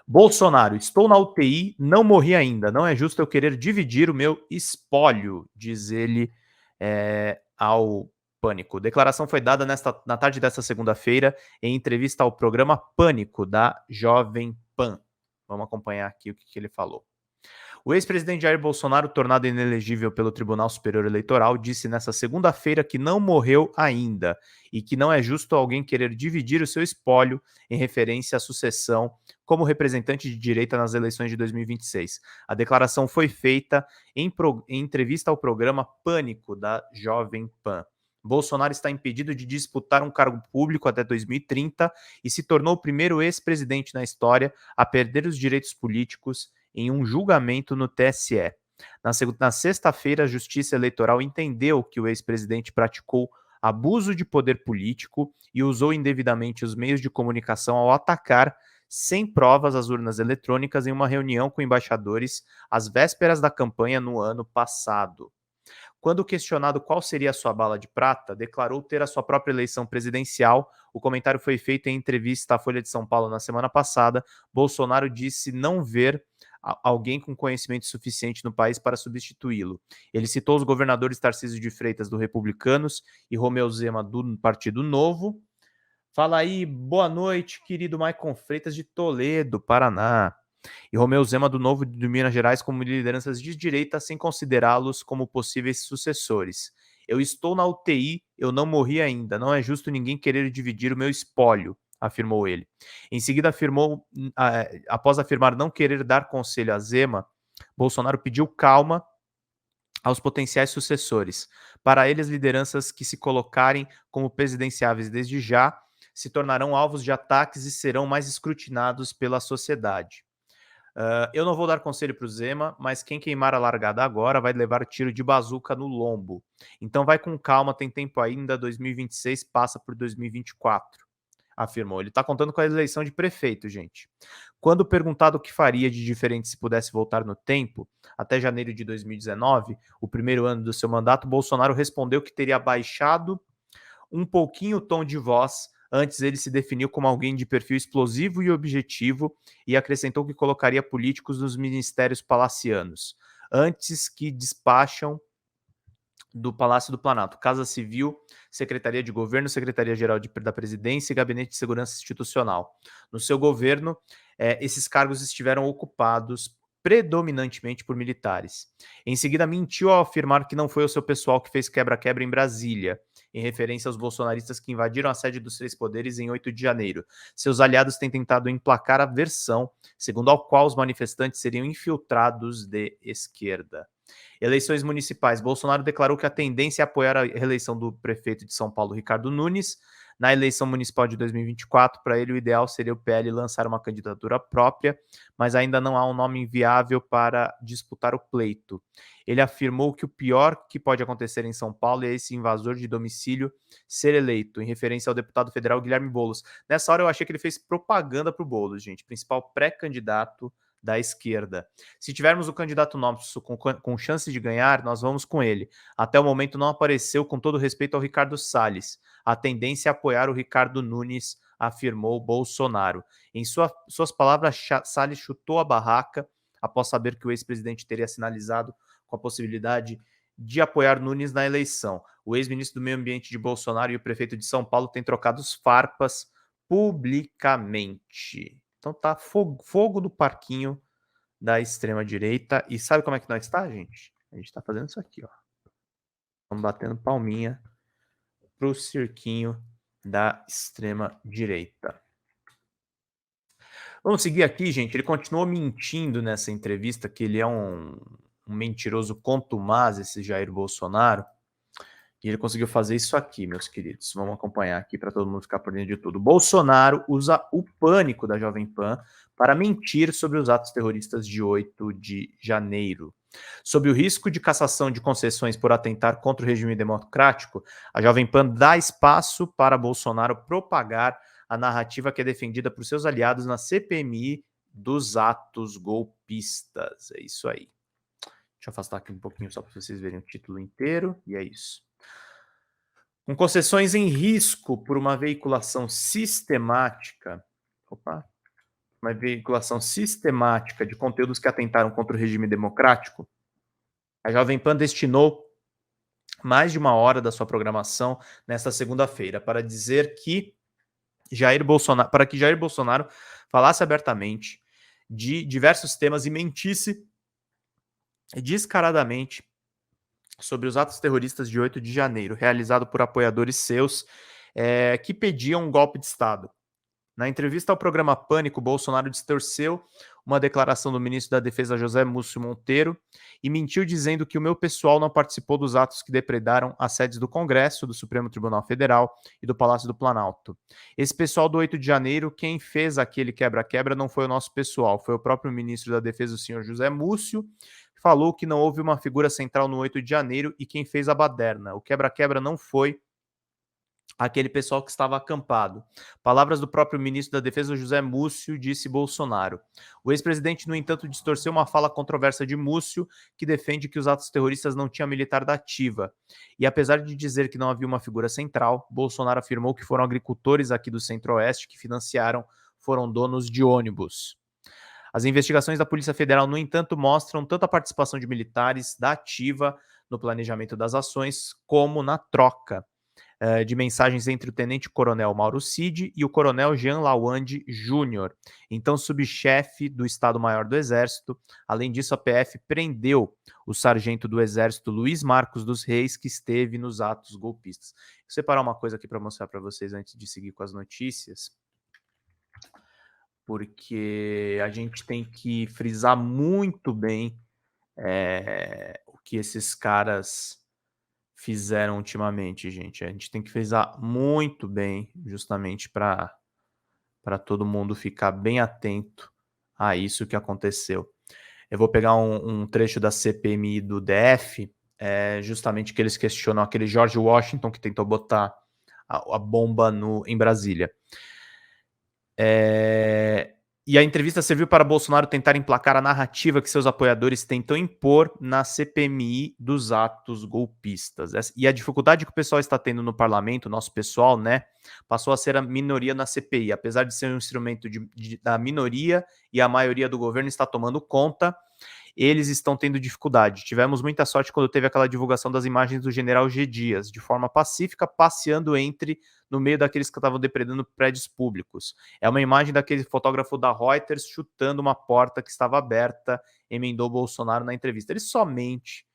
Bolsonaro, estou na UTI, não morri ainda. Não é justo eu querer dividir o meu espólio, diz ele ao Pânico. Declaração foi dada na tarde desta segunda-feira em entrevista ao programa Pânico da Jovem Pan. Vamos acompanhar aqui o que ele falou. O ex-presidente Jair Bolsonaro, tornado inelegível pelo Tribunal Superior Eleitoral, disse nesta segunda-feira que não morreu ainda e que não é justo alguém querer dividir o seu espólio em referência à sucessão como representante de direita nas eleições de 2026. A declaração foi feita em entrevista ao programa Pânico da Jovem Pan. Bolsonaro está impedido de disputar um cargo público até 2030 e se tornou o primeiro ex-presidente na história a perder os direitos políticos em um julgamento no TSE. Na sexta-feira, a Justiça Eleitoral entendeu que o ex-presidente praticou abuso de poder político e usou indevidamente os meios de comunicação ao atacar, sem provas, as urnas eletrônicas em uma reunião com embaixadores às vésperas da campanha no ano passado. Quando questionado qual seria a sua bala de prata, declarou ter a sua própria eleição presidencial. O comentário foi feito em entrevista à Folha de São Paulo na semana passada. Bolsonaro disse não ver alguém com conhecimento suficiente no país para substituí-lo. Ele citou os governadores Tarcísio de Freitas, do Republicanos, e Romeu Zema, do Partido Novo. Fala aí, boa noite, querido Maicon Freitas, de Toledo, Paraná. E Romeu Zema, do Novo de Minas Gerais, como lideranças de direita, sem considerá-los como possíveis sucessores. Eu estou na UTI, eu não morri ainda. Não é justo ninguém querer dividir o meu espólio, afirmou ele. Em seguida, após afirmar não querer dar conselho a Zema, Bolsonaro pediu calma aos potenciais sucessores. Para eles, lideranças que se colocarem como presidenciáveis desde já se tornarão alvos de ataques e serão mais escrutinados pela sociedade. Eu não vou dar conselho para o Zema, mas quem queimar a largada agora vai levar tiro de bazuca no lombo. Então vai com calma, tem tempo ainda, 2026 passa por 2024, afirmou. Ele está contando com a eleição de prefeito, gente. Quando perguntado o que faria de diferente se pudesse voltar no tempo, até janeiro de 2019, o primeiro ano do seu mandato, Bolsonaro respondeu que teria baixado um pouquinho o tom de voz. Antes, ele se definiu como alguém de perfil explosivo e objetivo e acrescentou que colocaria políticos nos ministérios palacianos, antes que despacham do Palácio do Planalto, Casa Civil, Secretaria de Governo, Secretaria-Geral da Presidência e Gabinete de Segurança Institucional. No seu governo, esses cargos estiveram ocupados predominantemente por militares. Em seguida, mentiu ao afirmar que não foi o seu pessoal que fez quebra-quebra em Brasília, em referência aos bolsonaristas que invadiram a sede dos Três Poderes em 8 de janeiro. Seus aliados têm tentado emplacar a versão segundo a qual os manifestantes seriam infiltrados de esquerda. Eleições municipais. Bolsonaro declarou que a tendência é apoiar a reeleição do prefeito de São Paulo, Ricardo Nunes. Na eleição municipal de 2024, para ele, o ideal seria o PL lançar uma candidatura própria, mas ainda não há um nome viável para disputar o pleito. Ele afirmou que o pior que pode acontecer em São Paulo é esse invasor de domicílio ser eleito, em referência ao deputado federal Guilherme Boulos. Nessa hora eu achei que ele fez propaganda para o Boulos, gente, principal pré-candidato da esquerda. Se tivermos o candidato nosso com chance de ganhar, nós vamos com ele. Até o momento não apareceu, com todo respeito ao Ricardo Salles. A tendência é apoiar o Ricardo Nunes, afirmou Bolsonaro. Em suas palavras, Salles chutou a barraca após saber que o ex-presidente teria sinalizado com a possibilidade de apoiar Nunes na eleição. O ex-ministro do Meio Ambiente de Bolsonaro e o prefeito de São Paulo têm trocado os farpas publicamente. Então tá fogo do parquinho da extrema-direita. E sabe como é que nós está, gente? A gente tá fazendo isso aqui, ó. Estamos batendo palminha pro cirquinho da extrema-direita. Vamos seguir aqui, gente. Ele continuou mentindo nessa entrevista, que ele é um mentiroso contumaz, esse Jair Bolsonaro. E ele conseguiu fazer isso aqui, meus queridos. Vamos acompanhar aqui para todo mundo ficar por dentro de tudo. Bolsonaro usa o pânico da Jovem Pan para mentir sobre os atos terroristas de 8 de janeiro. Sob o risco de cassação de concessões por atentar contra o regime democrático, a Jovem Pan dá espaço para Bolsonaro propagar a narrativa que é defendida por seus aliados na CPMI dos atos golpistas. É isso aí. Deixa eu afastar aqui um pouquinho só para vocês verem o título inteiro. E é isso. Com concessões em risco por uma veiculação sistemática. Opa! uma veiculação sistemática de conteúdos que atentaram contra o regime democrático, a Jovem Pan destinou mais de 1 hora da sua programação nesta segunda-feira para dizer que Jair Bolsonaro falasse abertamente de diversos temas e mentisse descaradamente sobre os atos terroristas de 8 de janeiro, realizado por apoiadores seus que pediam um golpe de Estado. Na entrevista ao programa Pânico, Bolsonaro distorceu uma declaração do ministro da Defesa José Múcio Monteiro e mentiu dizendo que o meu pessoal não participou dos atos que depredaram as sedes do Congresso, do Supremo Tribunal Federal e do Palácio do Planalto. Esse pessoal do 8 de janeiro, quem fez aquele quebra-quebra não foi o nosso pessoal, foi o próprio ministro da Defesa, o senhor José Múcio, que falou que não houve uma figura central no 8 de janeiro e quem fez a baderna. O quebra-quebra não foi aquele pessoal que estava acampado. Palavras do próprio ministro da Defesa, José Múcio, disse Bolsonaro. O ex-presidente, no entanto, distorceu uma fala controversa de Múcio, que defende que os atos terroristas não tinham militar da ativa. E apesar de dizer que não havia uma figura central, Bolsonaro afirmou que foram agricultores aqui do Centro-Oeste que financiaram, foram donos de ônibus. As investigações da Polícia Federal, no entanto, mostram tanto a participação de militares da ativa no planejamento das ações, como na troca de mensagens entre o tenente-coronel Mauro Cid e o coronel Jean Lawande Júnior, então subchefe do Estado-Maior do Exército. Além disso, a PF prendeu o sargento do Exército Luiz Marcos dos Reis, que esteve nos atos golpistas. Vou separar uma coisa aqui para mostrar para vocês antes de seguir com as notícias, porque a gente tem que frisar muito bem o que esses caras fizeram ultimamente, gente. A gente tem que frisar muito bem, justamente para todo mundo ficar bem atento a isso que aconteceu. Eu vou pegar um trecho da CPMI do DF, justamente que eles questionam aquele George Washington que tentou botar a bomba em Brasília. E a entrevista serviu para Bolsonaro tentar emplacar a narrativa que seus apoiadores tentam impor na CPMI dos atos golpistas. E a dificuldade que o pessoal está tendo no parlamento, nosso pessoal, né, passou a ser a minoria na CPI. Apesar de ser um instrumento da minoria e a maioria do governo está tomando conta, eles estão tendo dificuldade. Tivemos muita sorte quando teve aquela divulgação das imagens do general G. Dias, de forma pacífica, passeando no meio daqueles que estavam depredando prédios públicos. É uma imagem daquele fotógrafo da Reuters chutando uma porta que estava aberta, emendou Bolsonaro na entrevista. Ele somente.